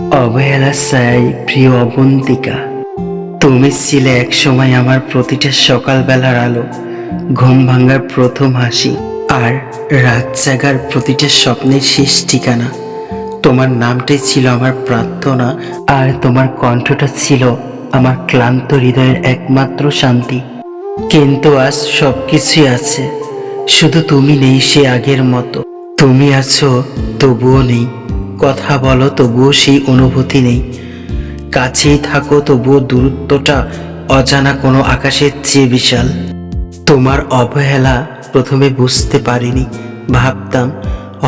অবহেলা চাই প্রিয় অবন্তিকা। তুমি ছিলে এক সময় আমার প্রতিটা সকালবেলার আলো, ঘুম ভাঙার প্রথম হাসি, আর রাত জাগার প্রতিটা স্বপ্নের শেষ ঠিকানা। তোমার নামটাই ছিল আমার প্রার্থনা, আর তোমার কণ্ঠটা ছিল আমার ক্লান্ত হৃদয়ের একমাত্র শান্তি। কিন্তু আজ সবকিছুই আছে, শুধু তুমি নেই সে আগের মতো। তুমি আছো তবুও নেই, কথা বলো তবুও সেই অনুভূতি নেই, কাছেই থাকো তবুও দূরত্বটা অজানা কোনো আকাশের চেয়ে বিশাল। তোমার অবহেলা প্রথমে বুঝতে পারিনি, ভাবতাম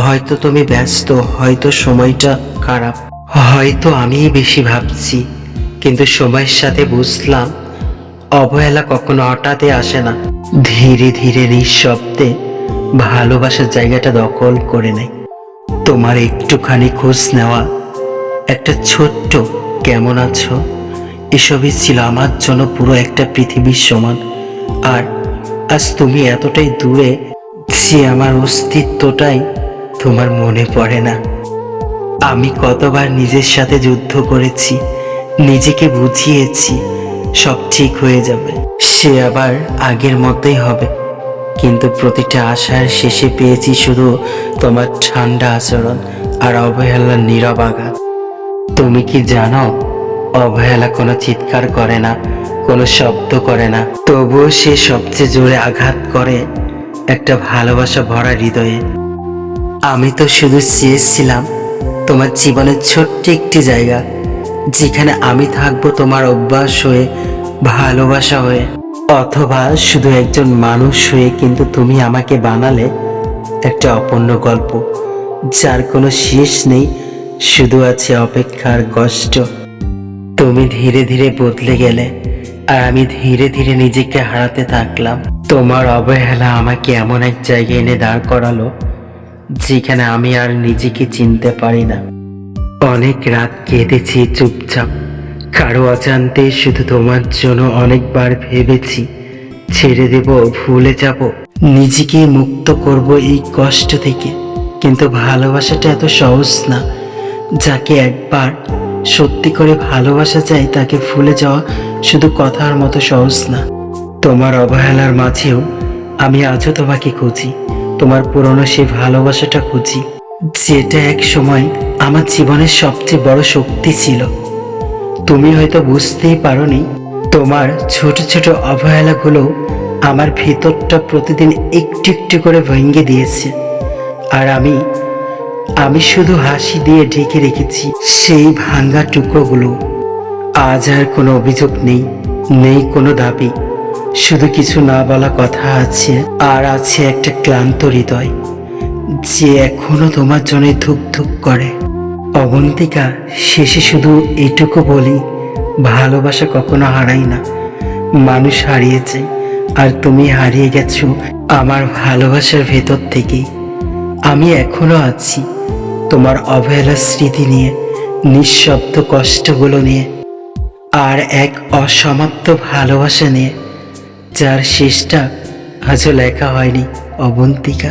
হয়তো তুমি ব্যস্ত, হয়তো সময়টা খারাপ, হয়তো আমিই বেশি ভাবছি। কিন্তু সময়ের সাথে বুঝলাম অবহেলা কখনো হঠাৎই আসে না, ধীরে ধীরে নিঃশব্দে ভালোবাসার জায়গাটা দখল করে নেয়। তোমার একটুখানি খোঁজ নেওয়া, একটা ছোট্ট কেমন আছো, এসবই ছিল আমার জন্য পুরো একটা পৃথিবীর সমান। আর আজ তুমি এতটাই দূরে যে আমার অস্তিত্বটাই তোমার মনে পড়ে না। আমি কতবার নিজের সাথে যুদ্ধ করেছি, নিজেকে বুঝিয়েছি সব ঠিক হয়ে যাবে, সে আবার আগের মতোই হবে। কিন্তু প্রতিটা আশার শেষে পেয়েছি শুধু তোমার ঠান্ডা আচরণ আর অবহেলার নীরব আঘাত। তুমি কি জানো, অবহেলা কোনো চিৎকার করে না, কোনো শব্দ করে না, তবুও সে সবচেয়ে জোরে আঘাত করে একটা ভালোবাসা ভরা হৃদয়ে। আমি তো শুধু চেয়েছিলাম তোমার জীবনের ছোট্ট একটি জায়গা, যেখানে আমি থাকবো তোমার অভ্যাস হয়ে, ভালোবাসা হয়ে, অথবা শুধু একজন মানুষ হয়ে। কিন্তু তুমি আমাকে বানালে একটা অপূর্ণ গল্প, যার কোনো শেষ নেই, শুধু আছে অপেক্ষার কষ্ট। তুমি ধীরে ধীরে বদলে গেলে, আর আমি ধীরে ধীরে নিজেকে হারাতে থাকলাম। তোমার অবহেলা আমাকে এমন এক জায়গায় এনে দাঁড় করালো, যেখানে আমি আর নিজেকে চিনতে পারি না। অনেক রাত কেঁদেছি চুপচাপ, কারো অজান্তে, শুধু তোমার জন্য। অনেকবার ভেবেছি ছেড়ে দেব, ভুলে যাব, নিজেকে মুক্ত করব এই কষ্ট থেকে। কিন্তু ভালোবাসাটা এত সহজ না। যাকে একবার সত্যি করে ভালোবাসা যায়, তাকে ভুলে যাওয়া শুধু কথার মতো সহজ না। তোমার অবহেলার মাঝেও আমি আজও তোমাকে খুঁজি, তোমার পুরনো সেই ভালোবাসাটা খুঁজি, যেটা এক সময় আমার জীবনের সবচেয়ে বড় শক্তি ছিল। তুমি হয়তো বুঝতেই পারোনি, তোমার ছোট ছোট অবহেলাগুলো আমার ভেতরটা প্রতিদিন একটু একটু করে ভেঙে দিয়েছে। আর আমি শুধু হাসি দিয়ে ঢেকে রেখেছি সেই ভাঙা টুকরোগুলো। আজ আর কোনো অভিযোগ নেই, নেই কোনো দাবি, শুধু কিছু না বলা কথা আছে। আর আছে একটা ক্লান্ত হৃদয়, যে এখনো তোমার জন্য ধুক ধুক করে। অবন্তিকা, শেষে শুধু এটুকু বলি, ভালোবাসা কখনো হারাই না, মানুষ হারিয়েছে। আর তুমি হারিয়ে গেছো আমার ভালোবাসার ভেতর থেকেই। আমি এখনো আছি তোমার অবহেলার স্মৃতি নিয়ে, নিঃশব্দ কষ্টগুলো নিয়ে, আর এক অসমাপ্ত ভালোবাসা নিয়ে, যার শেষটা আজও লেখা হয়নি অবন্তিকা।